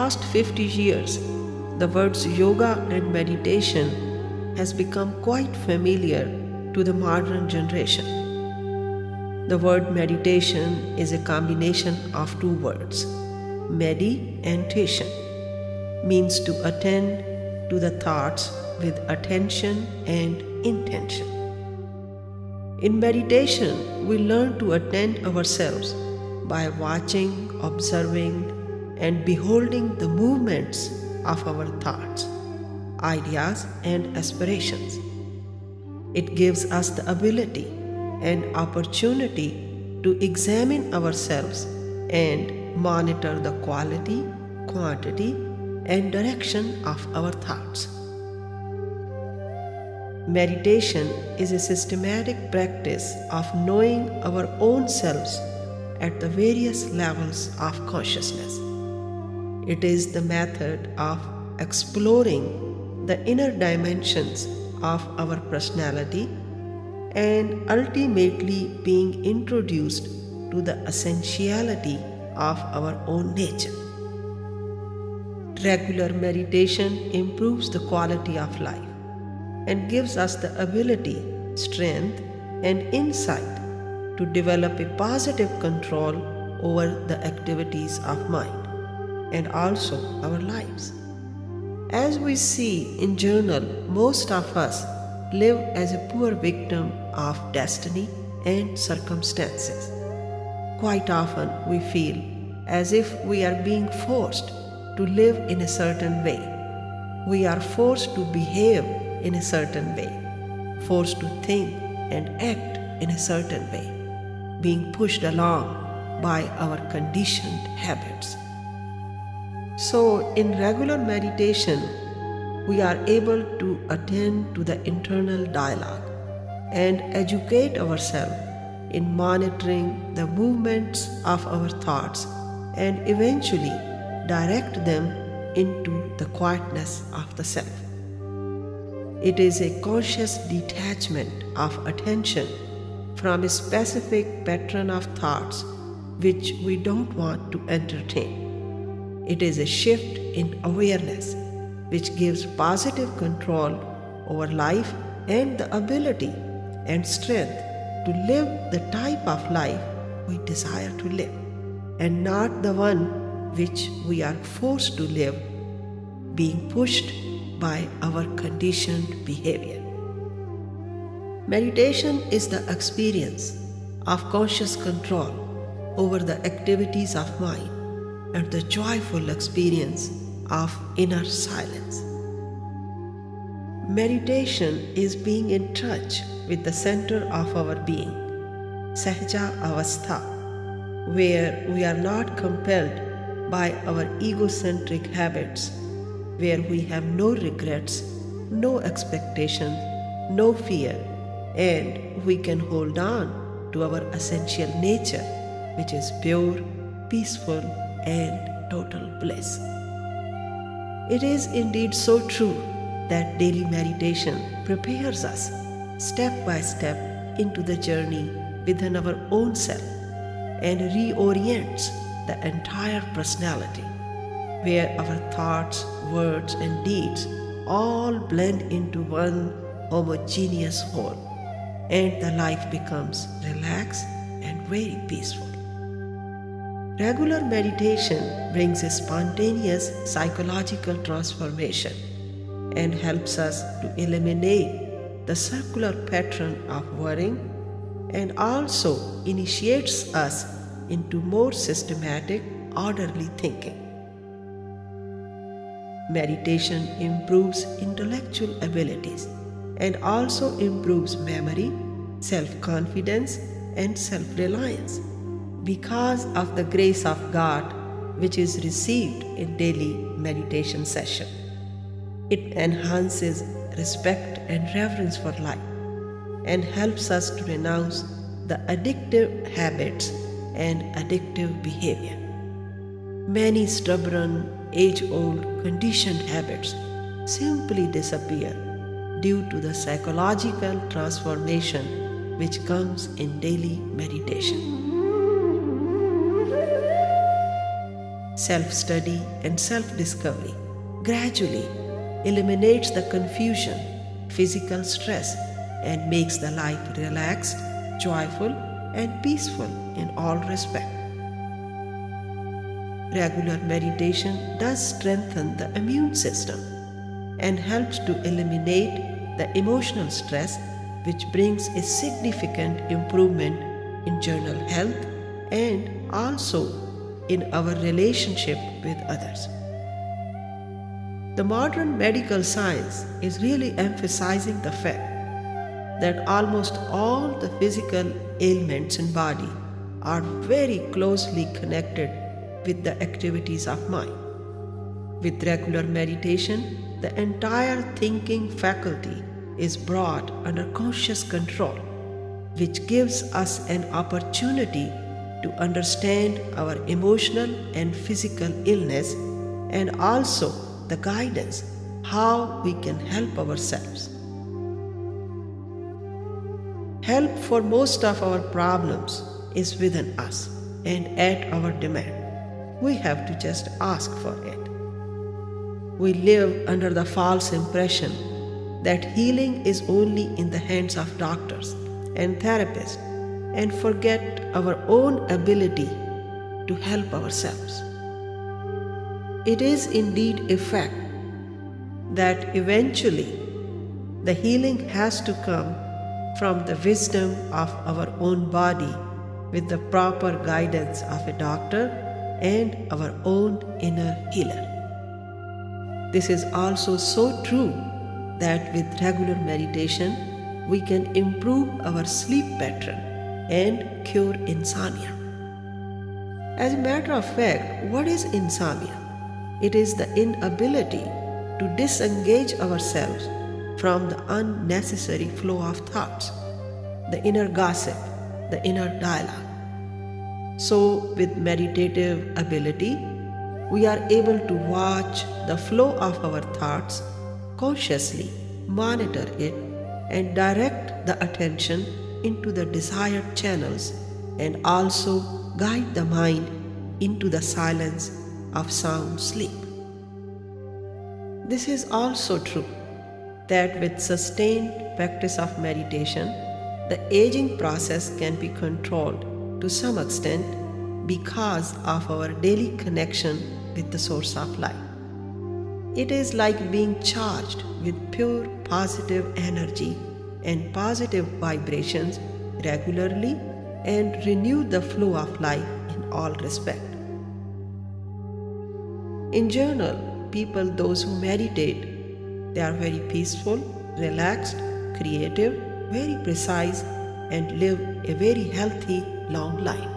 last 50 years, the words yoga and meditation has become quite familiar to the modern generation. The word meditation is a combination of two words, medi and tation, means to attend to the thoughts with attention and intention. In meditation, we learn to attend ourselves by watching, observing, and beholding the movements of our thoughts, ideas, and aspirations. It gives us the ability and opportunity to examine ourselves and monitor the quality, quantity, and direction of our thoughts. Meditation is a systematic practice of knowing our own selves at the various levels of consciousness. It is the method of exploring the inner dimensions of our personality and ultimately being introduced to the essentiality of our own nature. Regular meditation improves the quality of life and gives us the ability, strength, and insight to develop a positive control over the activities of mind and also our lives. As we see in journal, most of us live as a poor victim of destiny and circumstances. Quite often we feel as if we are being forced to live in a certain way. We are forced to behave in a certain way, forced to think and act in a certain way, being pushed along by our conditioned habits. So, in regular meditation, we are able to attend to the internal dialogue and educate ourselves in monitoring the movements of our thoughts and eventually direct them into the quietness of the self. It is a conscious detachment of attention from a specific pattern of thoughts which we don't want to entertain. It is a shift in awareness which gives positive control over life and the ability and strength to live the type of life we desire to live, and not the one which we are forced to live, being pushed by our conditioned behavior. Meditation is the experience of conscious control over the activities of mind and the joyful experience of inner silence. Meditation is being in touch with the center of our being, Sahaja Avastha, where we are not compelled by our egocentric habits, where we have no regrets, no expectations, no fear, and we can hold on to our essential nature, which is pure, peaceful, and total bliss. It is indeed so true that daily meditation prepares us step by step into the journey within our own self and reorients the entire personality, where our thoughts, words, and deeds all blend into one homogeneous whole, and the life becomes relaxed and very peaceful. Regular meditation brings a spontaneous psychological transformation and helps us to eliminate the circular pattern of worrying, and also initiates us into more systematic, orderly thinking. Meditation improves intellectual abilities and also improves memory, self-confidence, and self-reliance because of the grace of God which is received in daily meditation session. It enhances respect and reverence for life and helps us to renounce the addictive habits and addictive behavior. Many stubborn, age-old, conditioned habits simply disappear due to the psychological transformation which comes in daily meditation. self-study, and self-discovery gradually eliminates the confusion, physical stress, and makes the life relaxed, joyful, and peaceful in all respects. Regular meditation does strengthen the immune system and helps to eliminate the emotional stress, which brings a significant improvement in general health and also in our relationship with others. The modern medical science is really emphasizing the fact that almost all the physical ailments in body are very closely connected with the activities of mind. With regular meditation, the entire thinking faculty is brought under conscious control, which gives us an opportunity to understand our emotional and physical illness and also the guidance how we can help ourselves. Help for most of our problems is within us and at our demand. We have to just ask for it. We live under the false impression that healing is only in the hands of doctors and therapists and forget our own ability to help ourselves. It is indeed a fact that eventually the healing has to come from the wisdom of our own body with the proper guidance of a doctor and our own inner healer. This is also so true that with regular meditation we can improve our sleep pattern and cure insomnia. As a matter of fact, what is insomnia? It is the inability to disengage ourselves from the unnecessary flow of thoughts, the inner gossip, the inner dialogue. So, with meditative ability, we are able to watch the flow of our thoughts, consciously monitor it, and direct the attention into the desired channels and also guide the mind into the silence of sound sleep. This is also true that with sustained practice of meditation, the aging process can be controlled to some extent because of our daily connection with the source of life. It is like being charged with pure positive energy and positive vibrations regularly and renew the flow of life in all respects. In general, people, those who meditate, they are very peaceful, relaxed, creative, very precise, and live a very healthy, long life.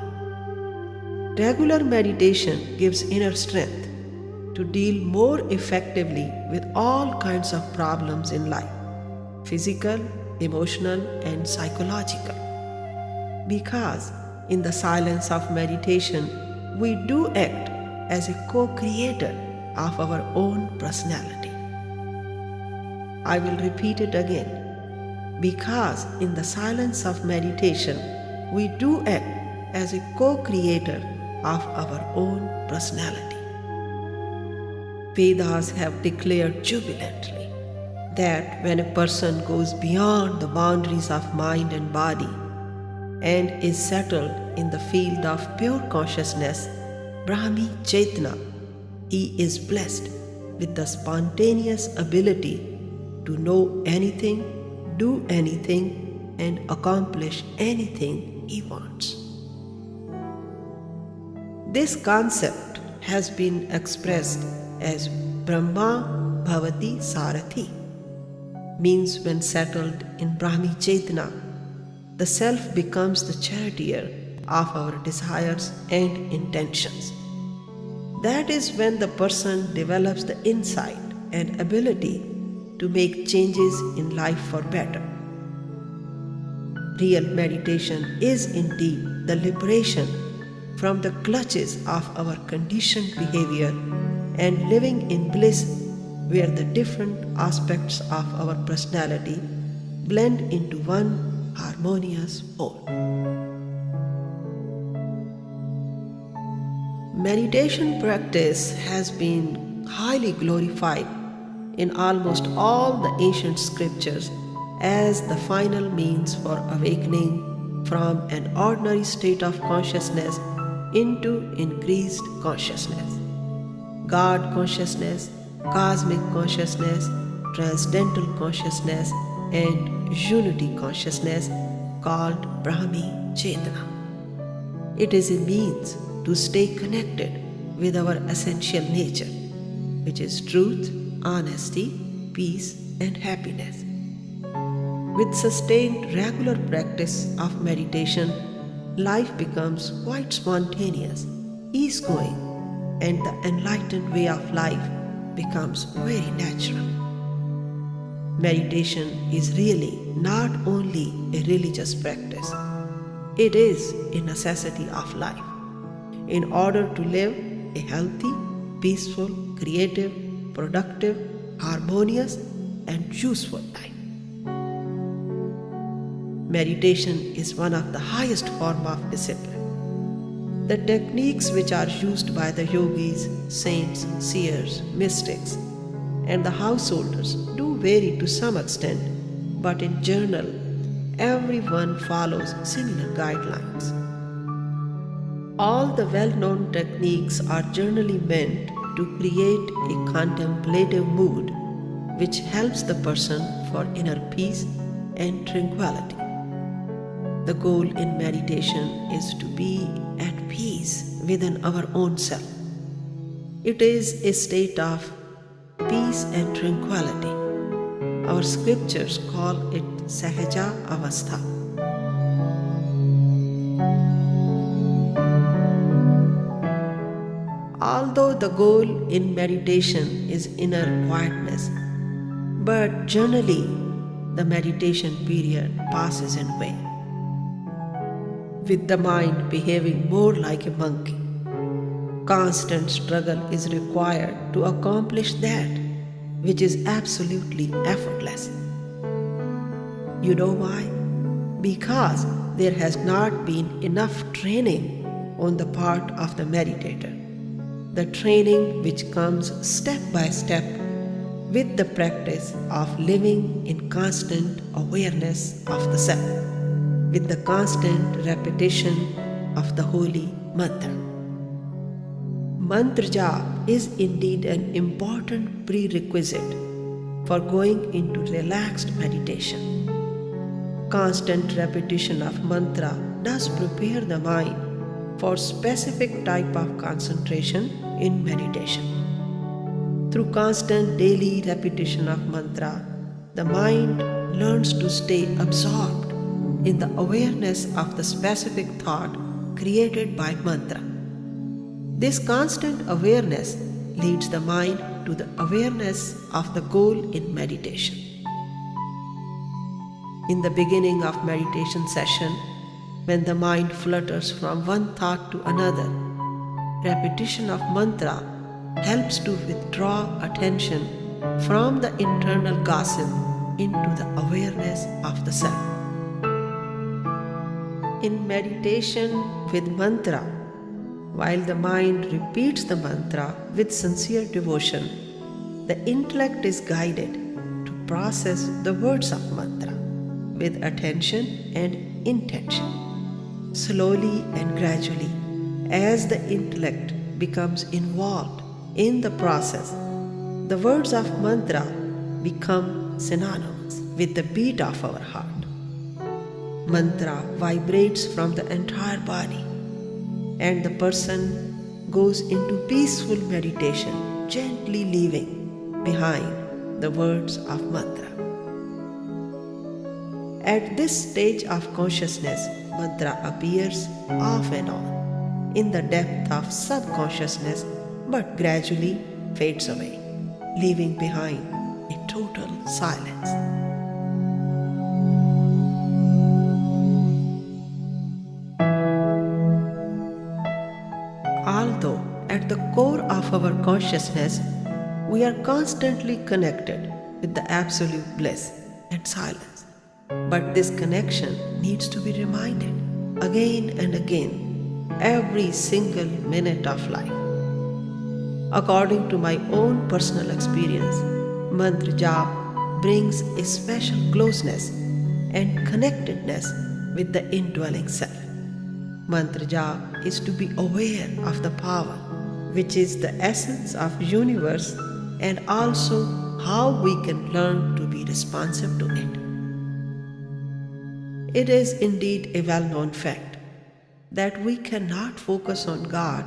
Regular meditation gives inner strength to deal more effectively with all kinds of problems in life, physical, emotional, and psychological. Because in the silence of meditation, we do act as a co-creator of our own personality. I will repeat it again. Because in the silence of meditation, we do act as a co-creator of our own personality. Vedas have declared jubilantly that when a person goes beyond the boundaries of mind and body and is settled in the field of pure consciousness, Brahmi Chaitana, he is blessed with the spontaneous ability to know anything, do anything, and accomplish anything he wants. This concept has been expressed as Brahma Bhavati Sarathi, means when settled in Brahmi Chaitana, the self becomes the charioteer of our desires and intentions. That is when the person develops the insight and ability to make changes in life for better. Real meditation is indeed the liberation from the clutches of our conditioned behavior and living in bliss where the different aspects of our personality blend into one harmonious whole. Meditation practice has been highly glorified in almost all the ancient scriptures as the final means for awakening from an ordinary state of consciousness into increased consciousness. God consciousness, cosmic consciousness, transcendental consciousness, and unity consciousness called Brahmi Chetana. It is a means to stay connected with our essential nature, which is truth, honesty, peace, and happiness. With sustained regular practice of meditation, life becomes quite spontaneous, easygoing, and the enlightened way of life becomes very natural. Meditation is really not only a religious practice, it is a necessity of life. In order to live a healthy, peaceful, creative, productive, harmonious, and useful life. Meditation is one of the highest forms of discipline. The techniques which are used by the yogis, saints, seers, mystics, and the householders do vary to some extent, but in general, everyone follows similar guidelines. All the well-known techniques are generally meant to create a contemplative mood which helps the person for inner peace and tranquility. The goal in meditation is to be at peace within our own self. It is a state of peace and tranquility. Our scriptures call it Sahaja Avastha. Although the goal in meditation is inner quietness, but generally the meditation period passes in vain, with the mind behaving more like a monkey. Constant struggle is required to accomplish that which is absolutely effortless. You know why? Because there has not been enough training on the part of the meditator. The training which comes step by step with the practice of living in constant awareness of the self, with the constant repetition of the holy mantra. Mantra jap is indeed an important prerequisite for going into relaxed meditation. Constant repetition of mantra does prepare the mind for specific type of concentration in meditation. Through constant daily repetition of mantra, the mind learns to stay absorbed in the awareness of the specific thought created by mantra. This constant awareness leads the mind to the awareness of the goal in meditation. In the beginning of meditation session, when the mind flutters from one thought to another, repetition of mantra helps to withdraw attention from the internal gossip into the awareness of the self. In meditation with mantra, while the mind repeats the mantra with sincere devotion, the intellect is guided to process the words of mantra with attention and intention. Slowly and gradually, as the intellect becomes involved in the process, the words of mantra become synonymous with the beat of our heart. Mantra vibrates from the entire body, and the person goes into peaceful meditation, gently leaving behind the words of mantra. At this stage of consciousness, mantra appears off and on in the depth of subconsciousness, but gradually fades away, leaving behind a total silence. Although at the core of our consciousness, we are constantly connected with the absolute bliss and silence. But this connection needs to be reminded again and again every single minute of life. According to my own personal experience, mantra jap brings a special closeness and connectedness with the indwelling self. Mantra jap is to be aware of the power, which is the essence of universe, and also how we can learn to be responsive to it. It is indeed a well-known fact that we cannot focus on God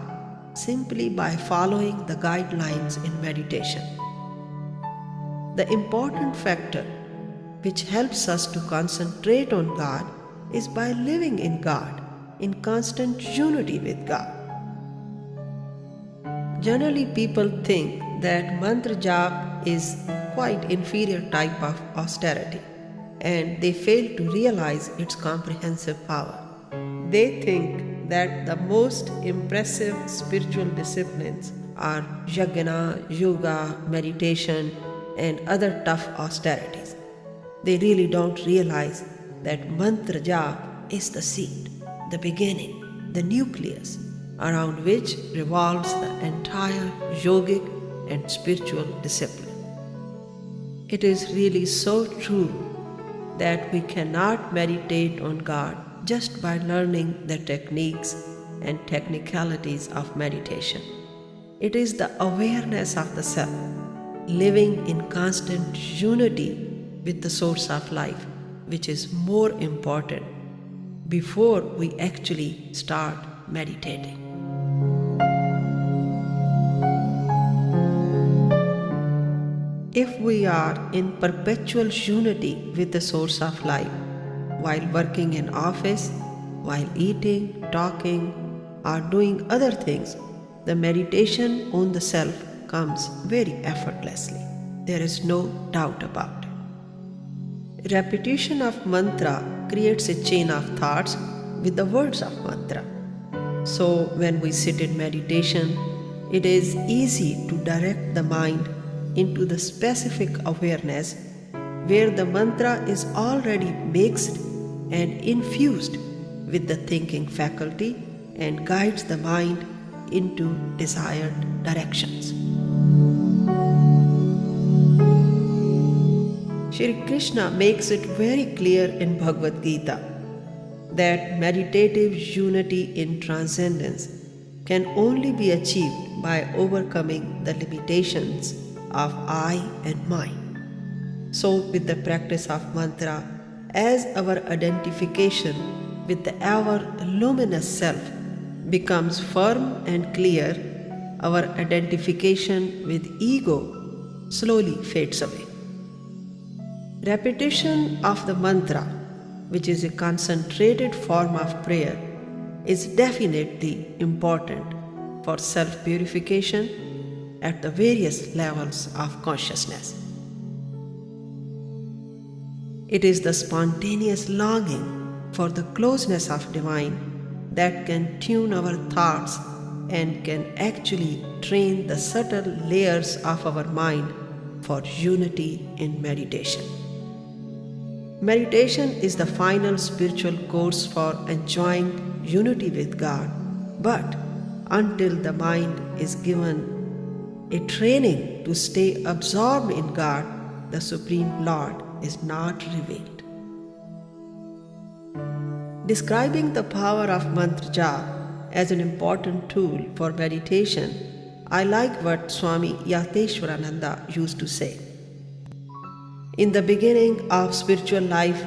simply by following the guidelines in meditation. The important factor which helps us to concentrate on God is by living in God, in constant unity with God. Generally, people think that mantra jap is quite inferior type of austerity, and they fail to realize its comprehensive power. They think that the most impressive spiritual disciplines are yajna, yoga, meditation, and other tough austerities. They really don't realize that mantra jap is the seed, the beginning, the nucleus around which revolves the entire yogic and spiritual discipline. It is really so true that we cannot meditate on God just by learning the techniques and technicalities of meditation. It is the awareness of the self, living in constant unity with the source of life, which is more important before we actually start meditating. If we are in perpetual unity with the source of life, while working in office, while eating, talking, or doing other things, the meditation on the self comes very effortlessly. There is no doubt about it. Repetition of mantra creates a chain of thoughts with the words of mantra. So when we sit in meditation, it is easy to direct the mind into the specific awareness where the mantra is already mixed and infused with the thinking faculty and guides the mind into desired directions. Shri Krishna makes it very clear in Bhagavad Gita that meditative unity in transcendence can only be achieved by overcoming the limitations of I and mine. So, with the practice of mantra as our identification with the ever luminous self becomes firm and clear, our identification with ego slowly fades away. Repetition of the mantra, which is a concentrated form of prayer, is definitely important for self-purification at the various levels of consciousness. It is the spontaneous longing for the closeness of divine that can tune our thoughts and can actually train the subtle layers of our mind for unity in meditation. Meditation is the final spiritual course for enjoying unity with God, but until the mind is given a training to stay absorbed in God, the Supreme Lord is not revealed. Describing the power of mantra japa as an important tool for meditation, I like what Swami Yateshwarananda used to say. In the beginning of spiritual life,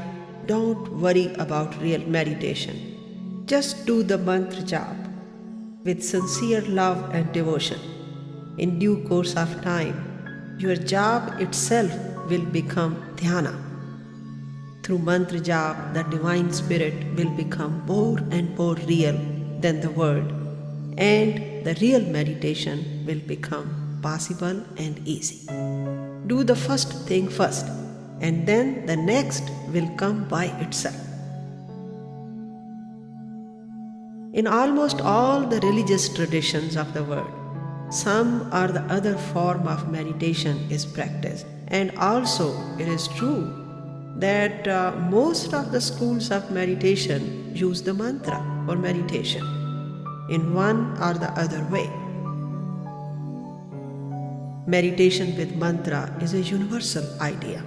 don't worry about real meditation. Just do the mantra japa with sincere love and devotion. In due course of time, your japa itself will become dhyana. Through mantra japa, the divine spirit will become more and more real than the world, and the real meditation will become possible and easy. Do the first thing first, and then the next will come by itself. In almost all the religious traditions of the world, some or the other form of meditation is practiced, and also it is true that most of the schools of meditation use the mantra for meditation. in one or the other way. Meditation with mantra is a universal idea,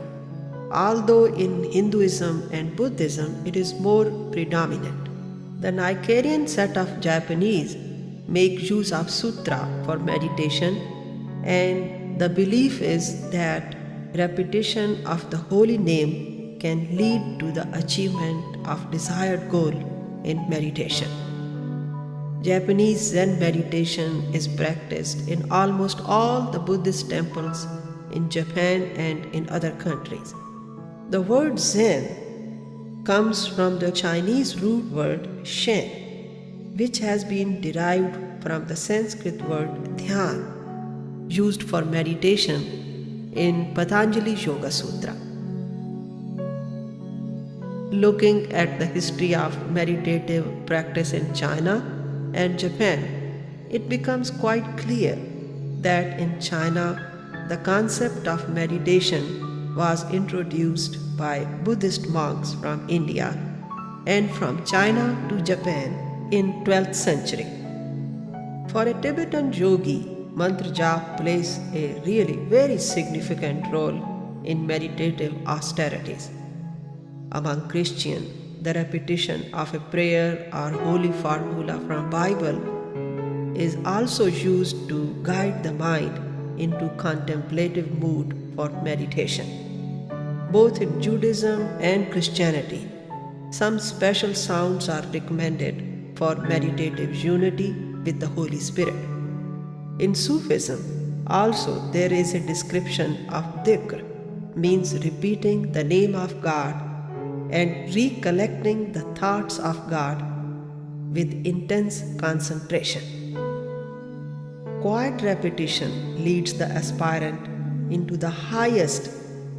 although in Hinduism and Buddhism it is more predominant. The Nicarian set of Japanese make use of sutra for meditation, and the belief is that repetition of the holy name can lead to the achievement of desired goal in meditation. Japanese Zen meditation is practiced in almost all the Buddhist temples in Japan and in other countries. The word Zen comes from the Chinese root word Shen, which has been derived from the Sanskrit word Dhyan, used for meditation in Patanjali Yoga Sutra. Looking at the history of meditative practice in China and Japan, it becomes quite clear that in China the concept of meditation was introduced by Buddhist monks from India and from China to Japan in 12th century. For a Tibetan yogi, mantra jap plays a really very significant role in meditative austerities. Among Christians, the repetition of a prayer or holy formula from Bible is also used to guide the mind into contemplative mood for meditation. Both in Judaism and Christianity, some special sounds are recommended for meditative unity with the Holy Spirit. In Sufism, also there is a description of dhikr, means repeating the name of God and recollecting the thoughts of God with intense concentration. Quiet repetition leads the aspirant into the highest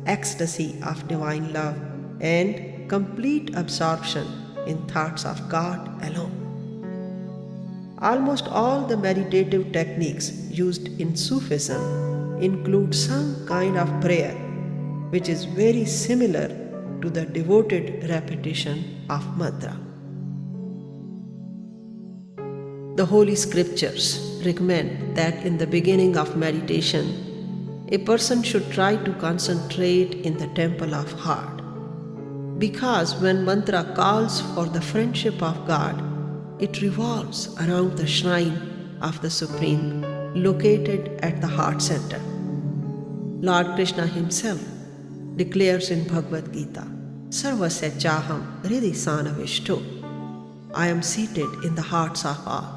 ecstasy of divine love and complete absorption in thoughts of God alone. Almost all the meditative techniques used in Sufism include some kind of prayer, which is very similar to the devoted repetition of mantra. The Holy Scriptures recommend that in the beginning of meditation, a person should try to concentrate in the temple of heart. Because when mantra calls for the friendship of God, it revolves around the shrine of the Supreme located at the heart center. Lord Krishna himself declares in Bhagavad Gita, Sarvasya Chaham Hridhi Sanavishto, I am seated in the hearts of all.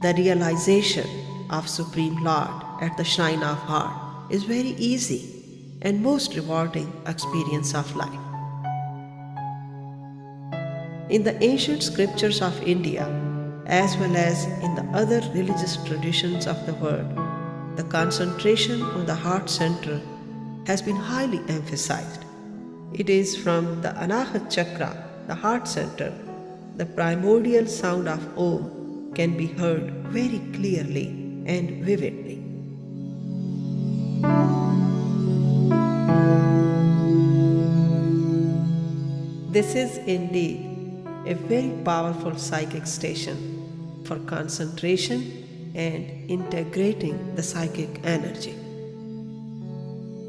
The realization of Supreme Lord at the shrine of heart is very easy and most rewarding experience of life. In the ancient scriptures of India, as well as in the other religious traditions of the world, the concentration on the heart center has been highly emphasized. It is from the Anahat Chakra, the heart center, the primordial sound of Om can be heard very clearly and vividly. This is indeed a very powerful psychic station for concentration and integrating the psychic energy.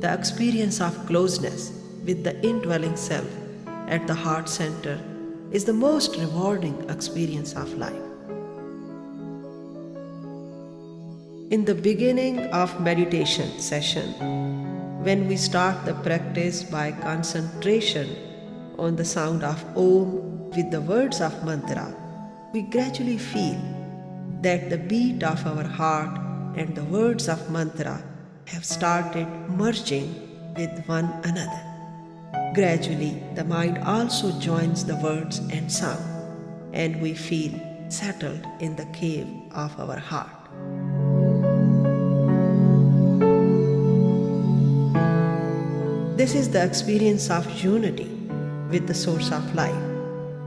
The experience of closeness with the indwelling self at the heart center is the most rewarding experience of life. In the beginning of meditation session, when we start the practice by concentration on the sound of Om with the words of mantra, we gradually feel that the beat of our heart and the words of mantra have started merging with one another. Gradually, the mind also joins the words and sound, and we feel settled in the cave of our heart. This is the experience of unity with the source of life,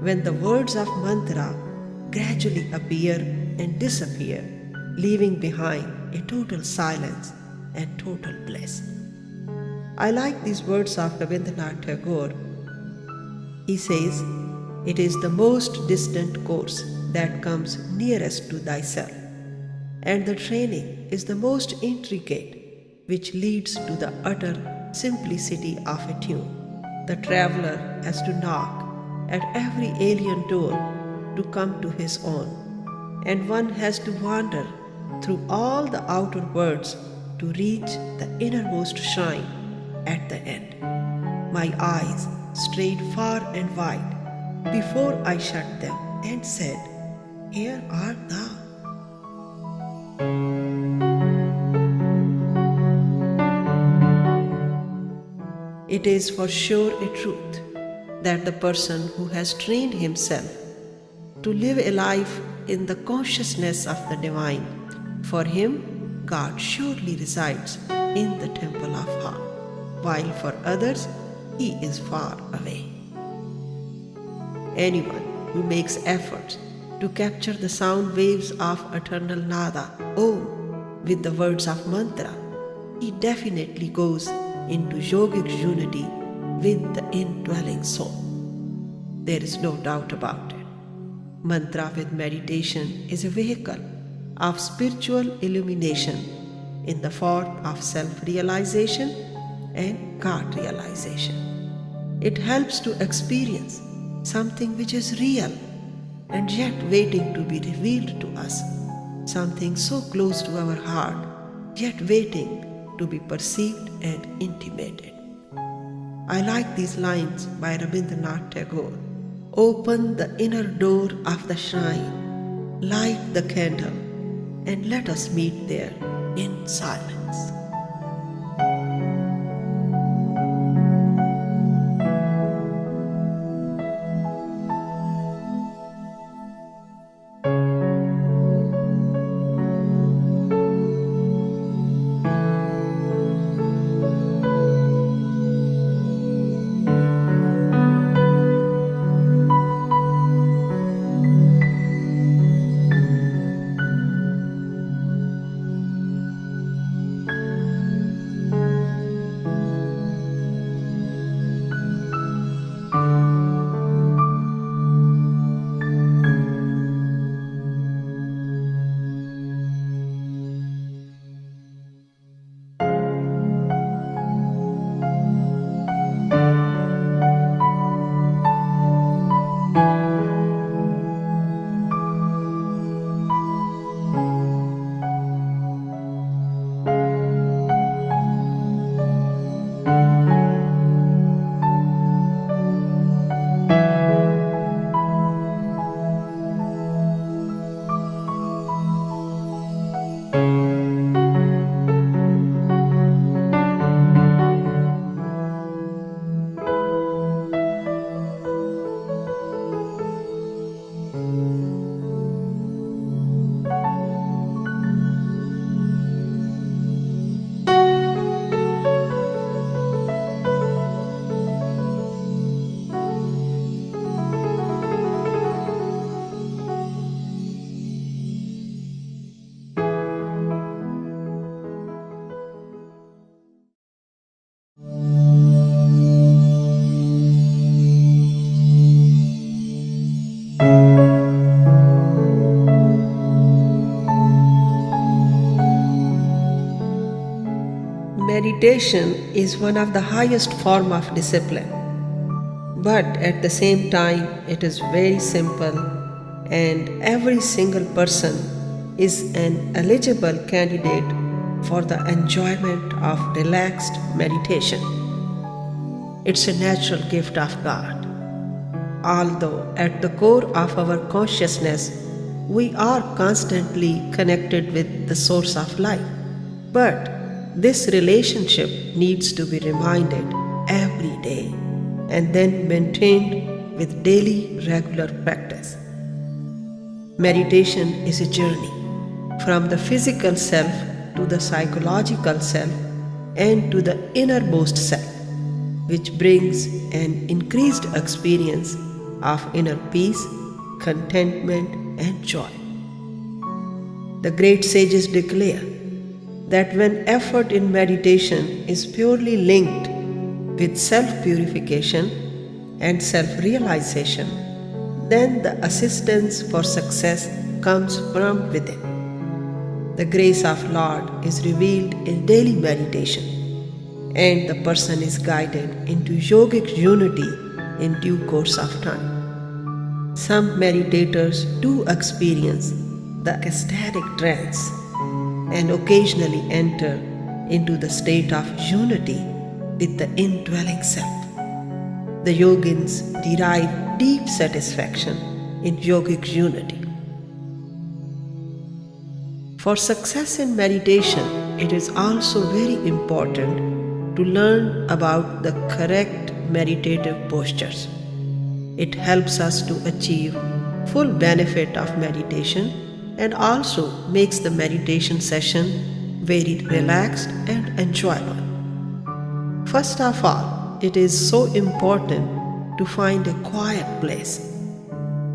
when the words of mantra gradually appear and disappear, leaving behind a total silence and total bliss. I like these words of Rabindranath Tagore. He says, It is the most distant course that comes nearest to thyself, and the training is the most intricate, which leads to the utter simplicity of a tune. The traveler has to knock at every alien door to come to his own, and one has to wander through all the outer worlds to reach the innermost shrine at the end. My eyes strayed far and wide before I shut them and said, "Here art thou." It is for sure a truth that the person who has trained himself to live a life in the consciousness of the divine, for him God surely resides in the temple of heart, while for others he is far away. Anyone who makes efforts to capture the sound waves of eternal nada, Om, with the words of mantra, he definitely goes into yogic unity with the indwelling soul. There is no doubt about it. Mantra with meditation is a vehicle of spiritual illumination in the form of self-realization and God realization. It helps to experience something which is real and yet waiting to be revealed to us, something so close to our heart yet waiting to be perceived and intimated. I like these lines by Rabindranath Tagore. Open the inner door of the shrine, light the candle, and let us meet there in silence. Meditation is one of the highest form of discipline, but at the same time it is very simple, and every single person is an eligible candidate for the enjoyment of relaxed meditation. It's a natural gift of God. Although at the core of our consciousness we are constantly connected with the source of life, but this relationship needs to be reminded every day and then maintained with daily regular practice. Meditation is a journey from the physical self to the psychological self and to the innermost self, which brings an increased experience of inner peace, contentment, and joy. The great sages declare that when effort in meditation is purely linked with self-purification and self-realization, then the assistance for success comes from within. The grace of Lord is revealed in daily meditation, and the person is guided into yogic unity in due course of time. Some meditators do experience the ecstatic trance and occasionally enter into the state of unity with the indwelling self. The yogins derive deep satisfaction in yogic unity. For success in meditation, it is also very important to learn about the correct meditative postures. It helps us to achieve full benefit of meditation and also makes the meditation session very relaxed and enjoyable. First of all, it is so important to find a quiet place.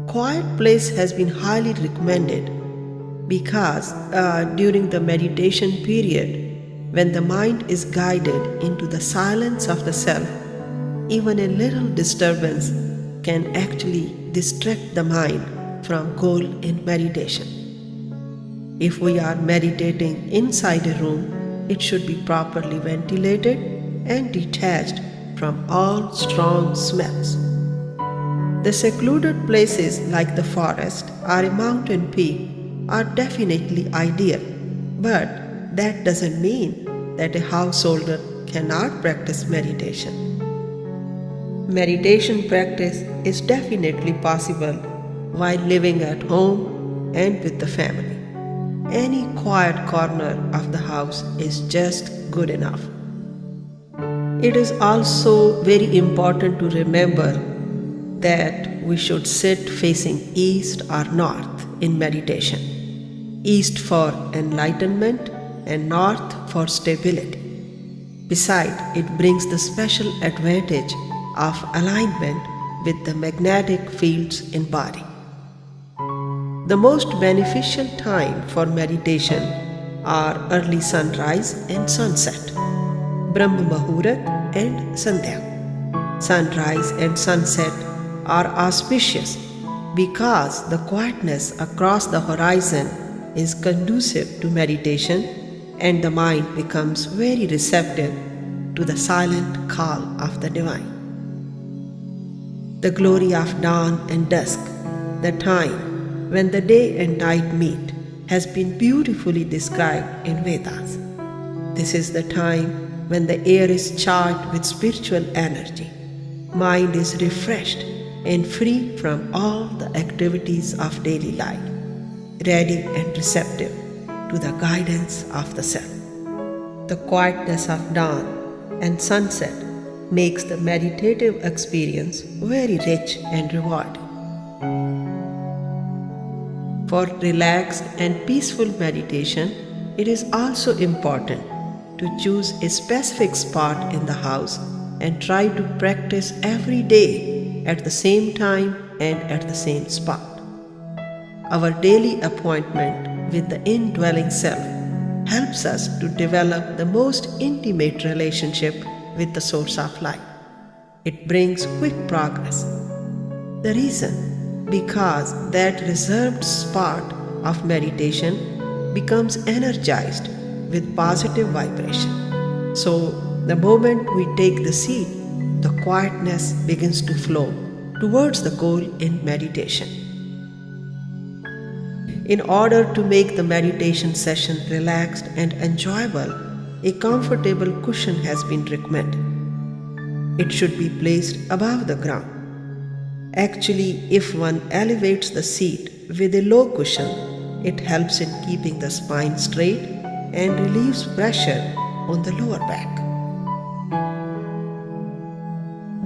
Quiet place has been highly recommended because during the meditation period, when the mind is guided into the silence of the self, even a little disturbance can actually distract the mind from goal in meditation. If we are meditating inside a room, it should be properly ventilated and detached from all strong smells. The secluded places like the forest or a mountain peak are definitely ideal, but that doesn't mean that a householder cannot practice meditation. Meditation practice is definitely possible while living at home and with the family. Any quiet corner of the house is just good enough. It is also very important to remember that we should sit facing east or north in meditation. East for enlightenment and north for stability. Besides, it brings the special advantage of alignment with the magnetic fields in body. The most beneficial time for meditation are early sunrise and sunset, Brahma Muhurat and Sandhya. Sunrise and sunset are auspicious because the quietness across the horizon is conducive to meditation and the mind becomes very receptive to the silent call of the divine. The glory of dawn and dusk, the time when the day and night meet, has been beautifully described in Vedas. This is the time when the air is charged with spiritual energy, mind is refreshed and free from all the activities of daily life, ready and receptive to the guidance of the self. The quietness of dawn and sunset makes the meditative experience very rich and rewarding. For relaxed and peaceful meditation, it is also important to choose a specific spot in the house and try to practice every day at the same time and at the same spot. Our daily appointment with the indwelling self helps us to develop the most intimate relationship with the source of life. It brings quick progress. The reason? Because that reserved spot of meditation becomes energized with positive vibration. So, the moment we take the seat, the quietness begins to flow towards the goal in meditation. In order to make the meditation session relaxed and enjoyable, a comfortable cushion has been recommended. It should be placed above the ground. Actually, if one elevates the seat with a low cushion, it helps in keeping the spine straight and relieves pressure on the lower back.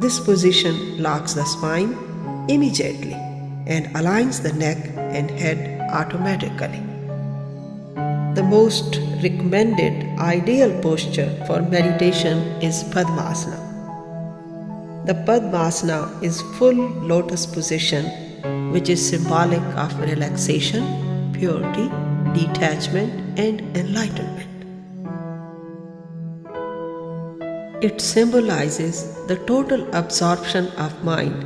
This position locks the spine immediately and aligns the neck and head automatically. The most recommended ideal posture for meditation is Padmasana. The Padmasana is full lotus position, which is symbolic of relaxation, purity, detachment, and enlightenment. It symbolizes the total absorption of mind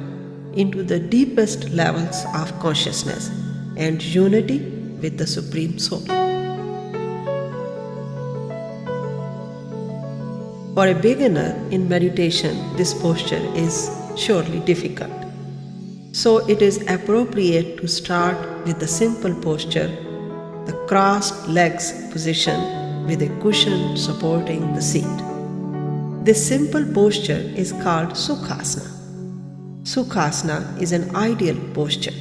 into the deepest levels of consciousness and unity with the Supreme Soul. For a beginner in meditation, this posture is surely difficult. So it is appropriate to start with the simple posture, the crossed legs position with a cushion supporting the seat. This simple posture is called Sukhasana. Sukhasana is an ideal posture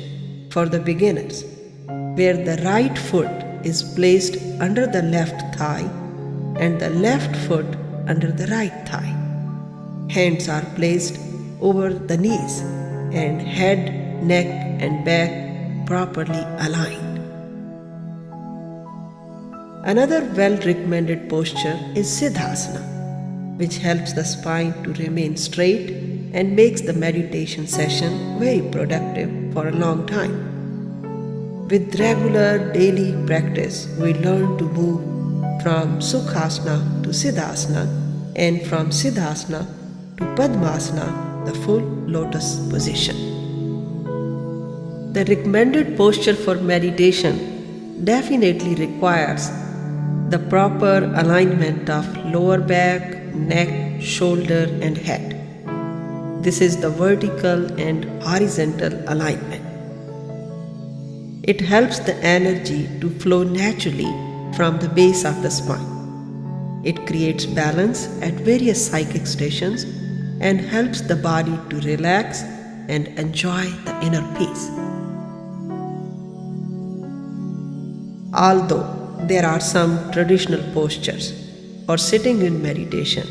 for the beginners, where the right foot is placed under the left thigh and the left foot under the right thigh. Hands are placed over the knees and head, neck and back properly aligned. Another well-recommended posture is Siddhasana, which helps the spine to remain straight and makes the meditation session very productive for a long time. With regular daily practice, we learn to move from Sukhasana to Siddhasana and from Siddhasana to Padmasana, the full lotus position. The recommended posture for meditation definitely requires the proper alignment of lower back, neck, shoulder and head. This is the vertical and horizontal alignment. It helps the energy to flow naturally from the base of the spine. It creates balance at various psychic stations and helps the body to relax and enjoy the inner peace. Although there are some traditional postures for sitting in meditation,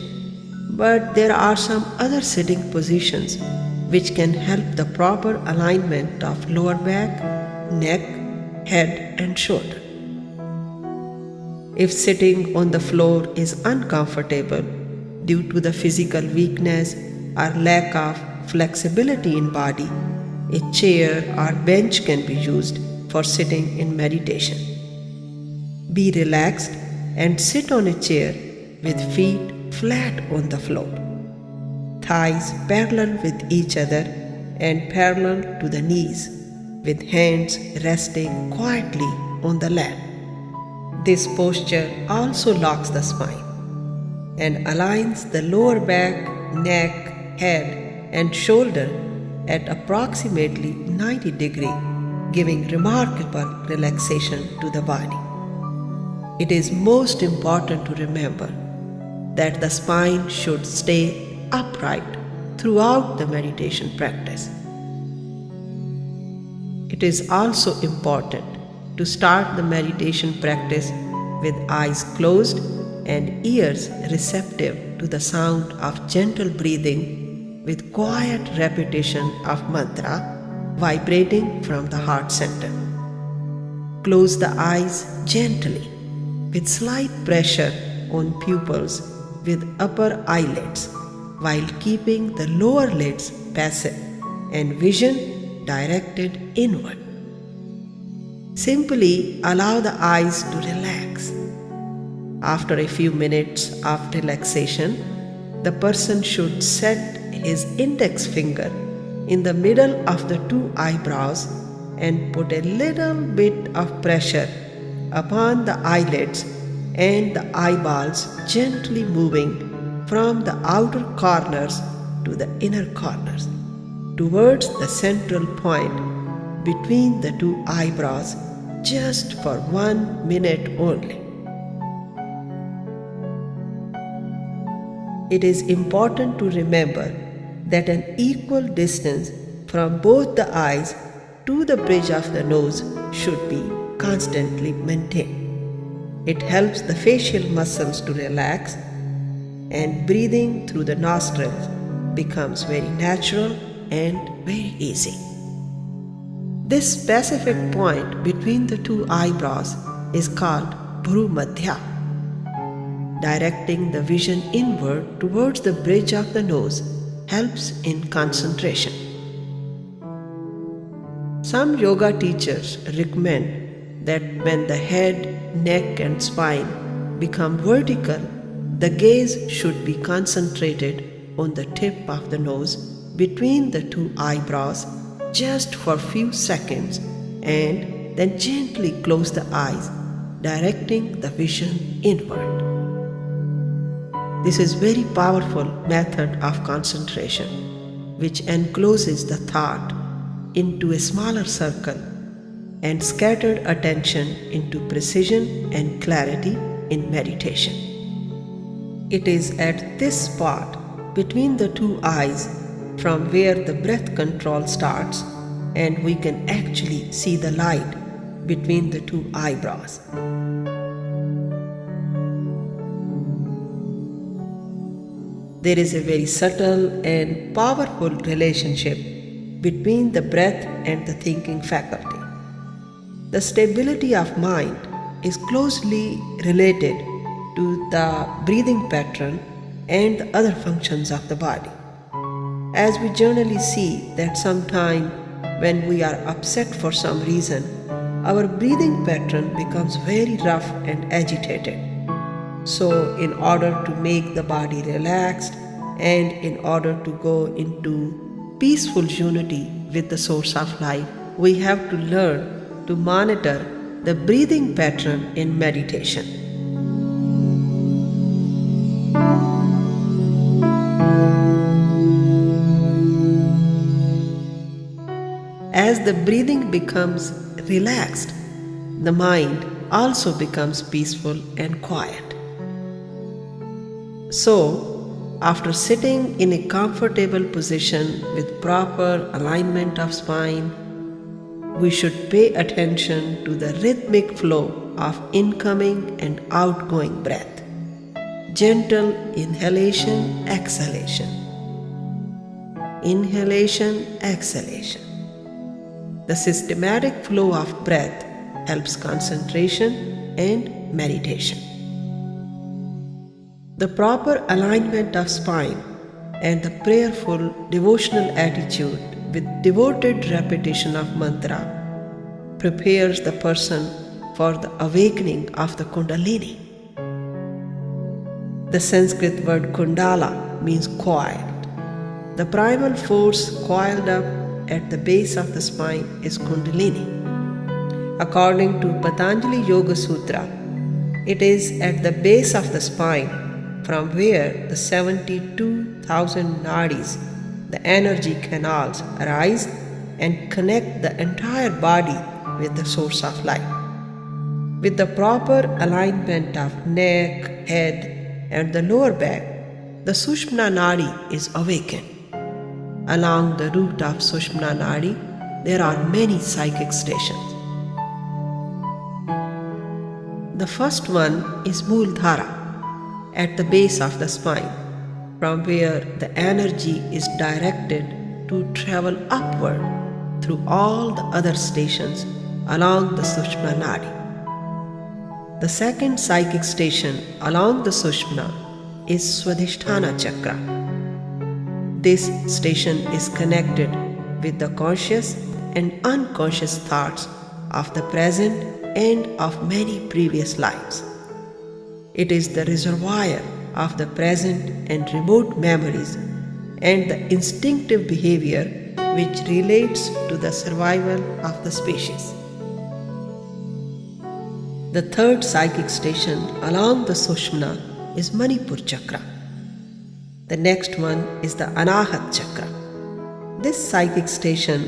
but there are some other sitting positions which can help the proper alignment of lower back, neck, head and shoulder. If sitting on the floor is uncomfortable due to the physical weakness or lack of flexibility in body, a chair or bench can be used for sitting in meditation. Be relaxed and sit on a chair with feet flat on the floor, thighs parallel with each other and parallel to the knees, with hands resting quietly on the lap. This posture also locks the spine and aligns the lower back, neck, head and shoulder at approximately 90 degrees, giving remarkable relaxation to the body. It is most important to remember that the spine should stay upright throughout the meditation practice. It is also important to start the meditation practice with eyes closed and ears receptive to the sound of gentle breathing with quiet repetition of mantra vibrating from the heart center. Close the eyes gently with slight pressure on pupils with upper eyelids while keeping the lower lids passive and vision directed inward. Simply allow the eyes to relax. After a few minutes of relaxation, the person should set his index finger in the middle of the two eyebrows and put a little bit of pressure upon the eyelids and the eyeballs, gently moving from the outer corners to the inner corners towards the central point between the two eyebrows, just for 1 minute only. It is important to remember that an equal distance from both the eyes to the bridge of the nose should be constantly maintained. It helps the facial muscles to relax and breathing through the nostrils becomes very natural and very easy. This specific point between the two eyebrows is called Bhru Madhya. Directing the vision inward towards the bridge of the nose helps in concentration. Some yoga teachers recommend that when the head, neck and spine become vertical, the gaze should be concentrated on the tip of the nose between the two eyebrows just for few seconds and then gently close the eyes, directing the vision inward. This is very powerful method of concentration, which encloses the thought into a smaller circle and scattered attention into precision and clarity in meditation. It is at this spot between the two eyes from where the breath control starts, and we can actually see the light between the two eyebrows. There is a very subtle and powerful relationship between the breath and the thinking faculty. The stability of mind is closely related to the breathing pattern and the other functions of the body. As we generally see that sometime when we are upset for some reason, our breathing pattern becomes very rough and agitated. So in order to make the body relaxed and in order to go into peaceful unity with the source of life, we have to learn to monitor the breathing pattern in meditation. As the breathing becomes relaxed, the mind also becomes peaceful and quiet. So, after sitting in a comfortable position with proper alignment of spine, we should pay attention to the rhythmic flow of incoming and outgoing breath. Gentle inhalation, exhalation. Inhalation, exhalation. The systematic flow of breath helps concentration and meditation. The proper alignment of spine and the prayerful devotional attitude with devoted repetition of mantra prepares the person for the awakening of the Kundalini. The Sanskrit word Kundala means coiled. The primal force coiled up at the base of the spine is Kundalini. According to Patanjali Yoga Sutra, it is at the base of the spine from where the 72,000 nadis, the energy canals, arise and connect the entire body with the source of life. With the proper alignment of neck, head and the lower back, the Sushmna Nadi is awakened. Along the route of Sushmna Nadi, there are many psychic stations. The first one is Mooladhara, at the base of the spine, from where the energy is directed to travel upward through all the other stations along the Sushmna Nadi. The second psychic station along the Sushmna is Swadhisthana Chakra. This station is connected with the conscious and unconscious thoughts of the present and of many previous lives. It is the reservoir of the present and remote memories and the instinctive behavior which relates to the survival of the species. The third psychic station along the Sushmna is Manipur Chakra. The next one is the Anahat Chakra. This psychic station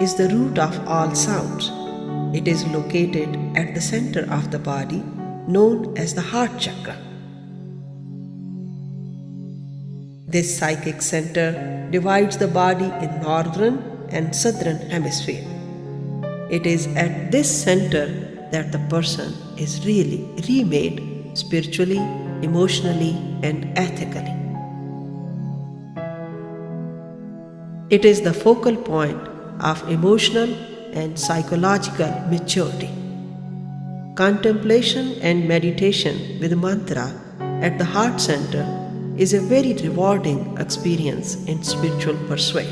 is the root of all sounds. It is located at the center of the body, known as the Heart Chakra. This psychic center divides the body in northern and southern hemisphere. It is at this center that the person is really remade spiritually, emotionally, and ethically. It is the focal point of emotional and psychological maturity. Contemplation and meditation with mantra at the heart center is a very rewarding experience in spiritual pursuit.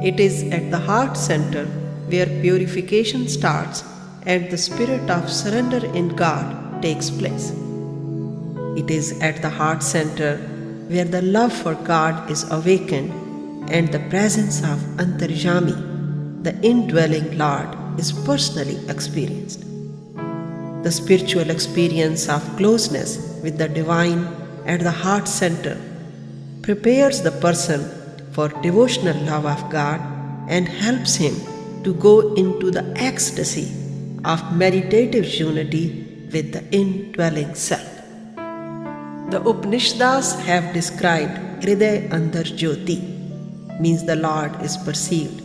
It is at the heart center where purification starts and the spirit of surrender in God takes place. It is at the heart center where the love for God is awakened and the presence of Antaryami, the indwelling Lord, is personally experienced. The spiritual experience of closeness with the divine at the heart center prepares the person for devotional love of God and helps him to go into the ecstasy of meditative unity with the indwelling self. The Upanishads have described Hriday Andar Jyoti, means the Lord is perceived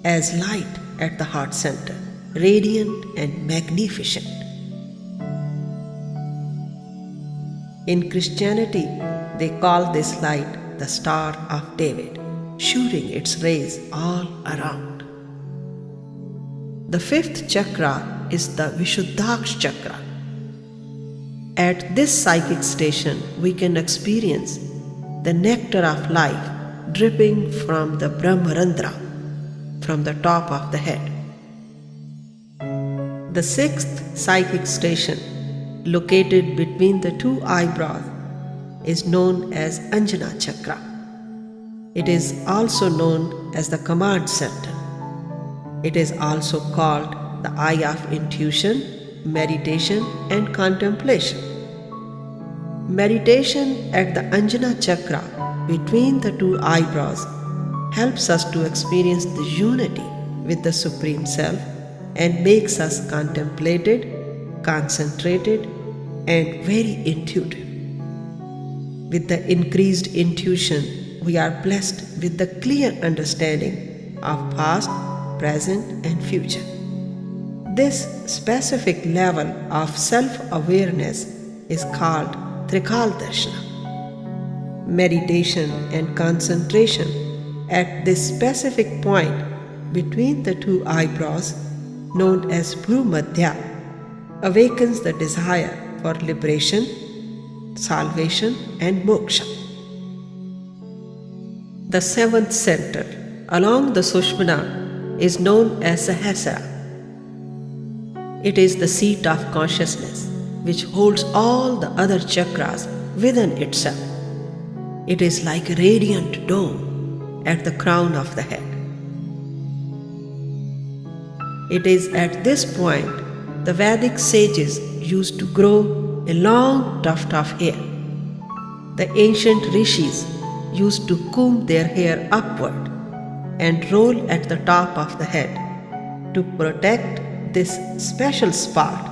as light at the heart center, radiant and magnificent. In Christianity, they call this light the Star of David, shooting its rays all around. The fifth chakra is the Vishuddhaksh chakra. At this psychic station, we can experience the nectar of life dripping from the Brahmarandra, from the top of the head. The sixth psychic station, located between the two eyebrows, is known as Anjana chakra. It is also known as the command center. It is also called the eye of intuition, meditation and contemplation. Meditation at the Anjana chakra between the two eyebrows helps us to experience the unity with the Supreme Self and makes us contemplated, concentrated and very intuitive. With the increased intuition, we are blessed with the clear understanding of past, present and future. This specific level of self-awareness is called Trikal Darshana. Meditation and concentration at this specific point between the two eyebrows, known as Bhru Madhya, awakens the desire for liberation, salvation and moksha. The seventh center along the Sushmana is known as Sahasrara. It is the seat of consciousness which holds all the other chakras within itself. It is like a radiant dome at the crown of the head. It is at this point the Vedic sages used to grow a long tuft of hair. The ancient rishis used to comb their hair upward and roll at the top of the head to protect this special spot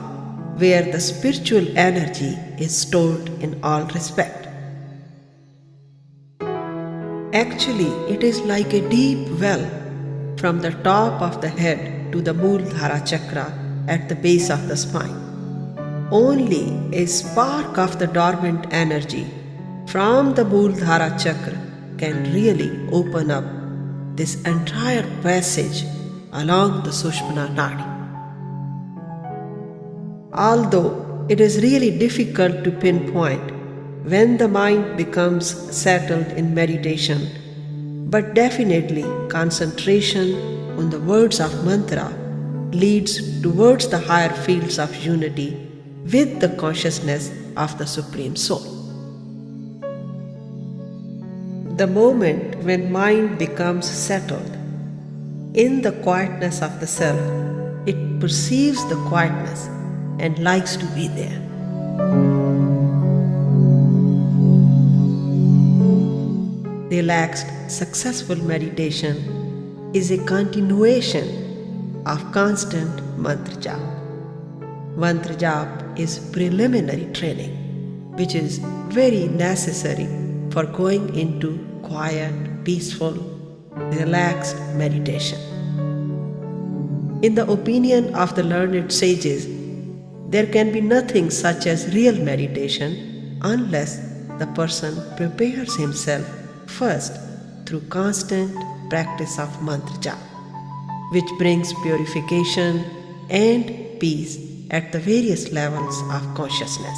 where the spiritual energy is stored in all respect. Actually, it is like a deep well from the top of the head to the Mooladhara chakra at the base of the spine. Only a spark of the dormant energy from the Mooladhara chakra can really open up this entire passage along the Sushmana Nadi. Although it is really difficult to pinpoint when the mind becomes settled in meditation, but definitely concentration on the words of mantra leads towards the higher fields of unity with the consciousness of the Supreme Soul. The moment when mind becomes settled in the quietness of the self, it perceives the quietness and likes to be there. Relaxed, successful meditation is a continuation of constant mantra japa. Mantra japa is preliminary training, which is very necessary for going into quiet, peaceful, relaxed meditation. In the opinion of the learned sages, there can be nothing such as real meditation unless the person prepares himself first through constant practice of mantra japa, which brings purification and peace at the various levels of consciousness.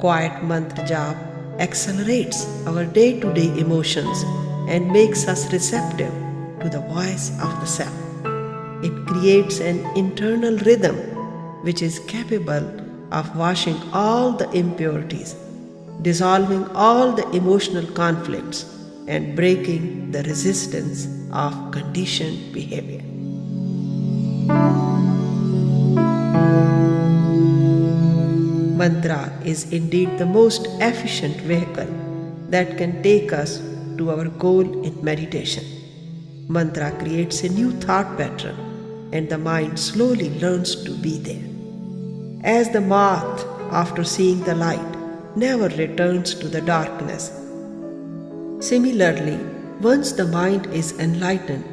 Quiet mantra japa accelerates our day-to-day emotions and makes us receptive to the voice of the self. It creates an internal rhythm which is capable of washing all the impurities dissolving all the emotional conflicts and breaking the resistance of conditioned behavior. Mantra is indeed the most efficient vehicle that can take us to our goal in meditation. Mantra creates a new thought pattern and the mind slowly learns to be there. As the moth, after seeing the light, never returns to the darkness. Similarly, once the mind is enlightened,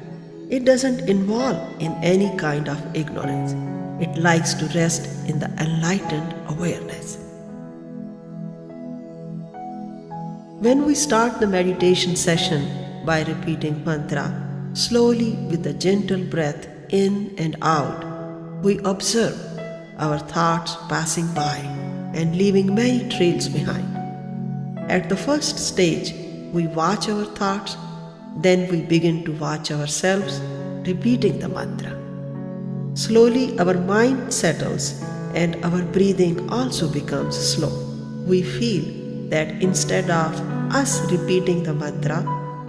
it doesn't involve in any kind of ignorance. It likes to rest in the enlightened awareness. When we start the meditation session by repeating mantra slowly with a gentle breath in and out, we observe our thoughts passing by and leaving many trails behind. At the first stage, we watch our thoughts, then we begin to watch ourselves repeating the mantra. Slowly our mind settles and our breathing also becomes slow. We feel that instead of us repeating the mantra,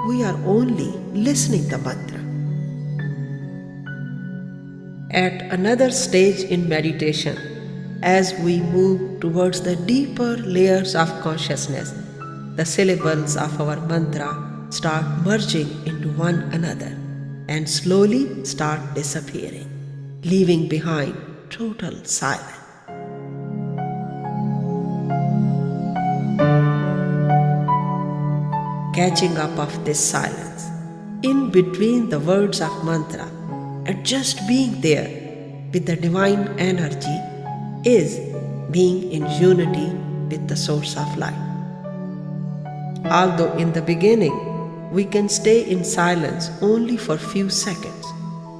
we are only listening the mantra. At another stage in meditation, as we move towards the deeper layers of consciousness, the syllables of our mantra start merging into one another and slowly start disappearing, leaving behind total silence. Catching up of this silence, in between the words of mantra, and just being there with the divine energy is being in unity with the source of life. Although in the beginning we can stay in silence only for few seconds,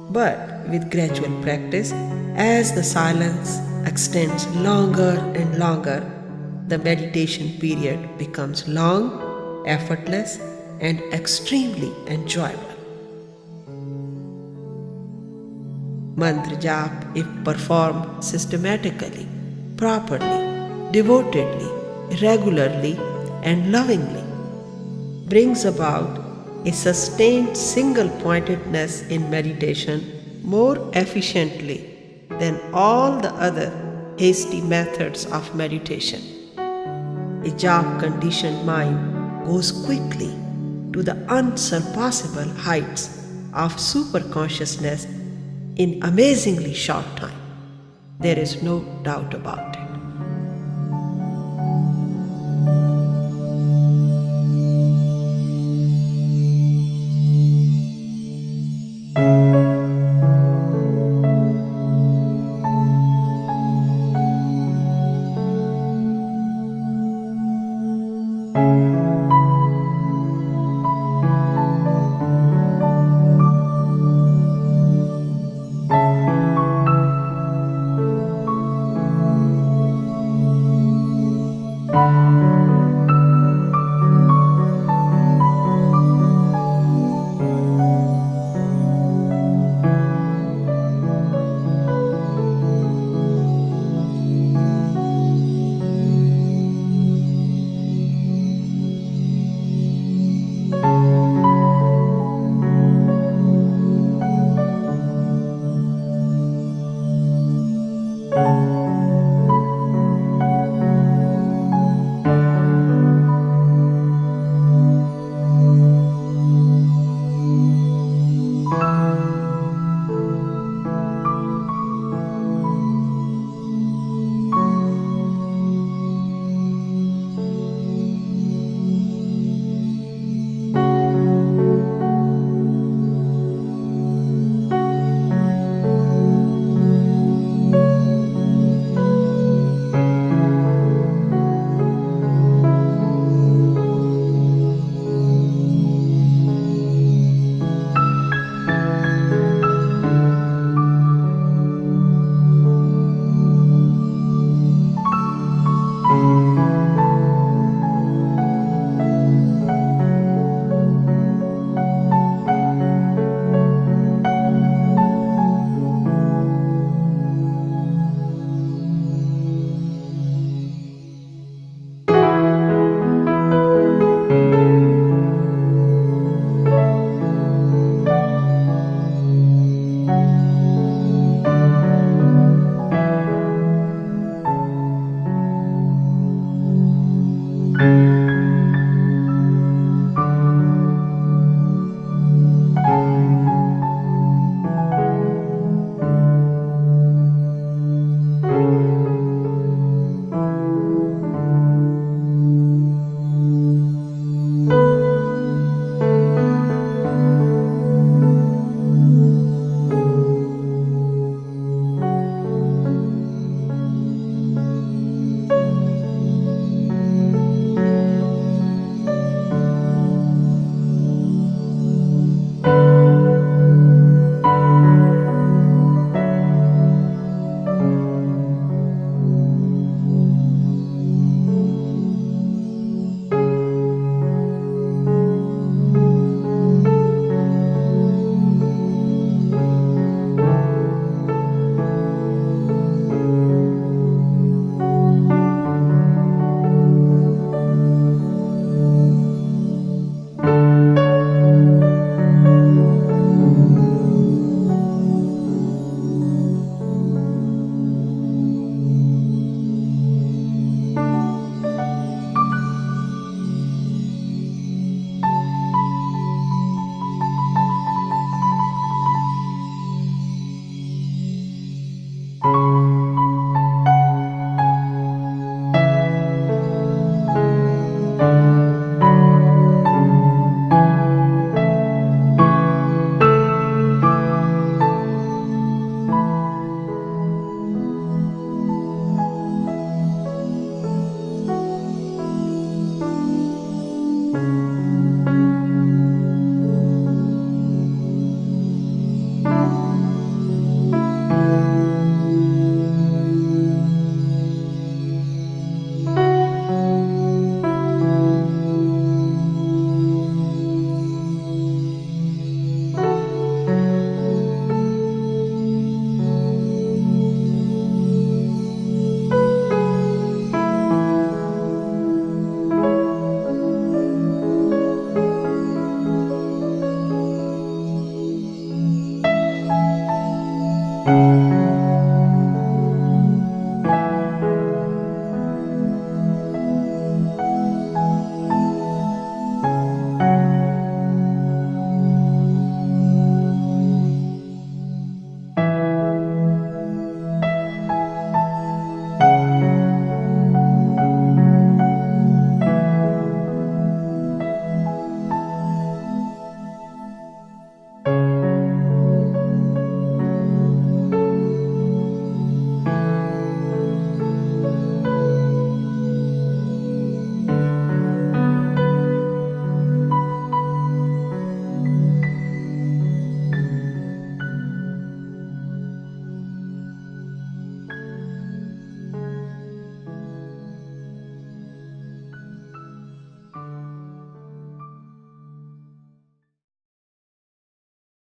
but with gradual practice, as the silence extends longer and longer, the meditation period becomes long, effortless, and extremely enjoyable. Mantra jap, if performed systematically, properly, devotedly, regularly, and lovingly, brings about a sustained single-pointedness in meditation more efficiently than all the other hasty methods of meditation. A jap-conditioned mind goes quickly to the unsurpassable heights of superconsciousness in amazingly short time. There is no doubt about it.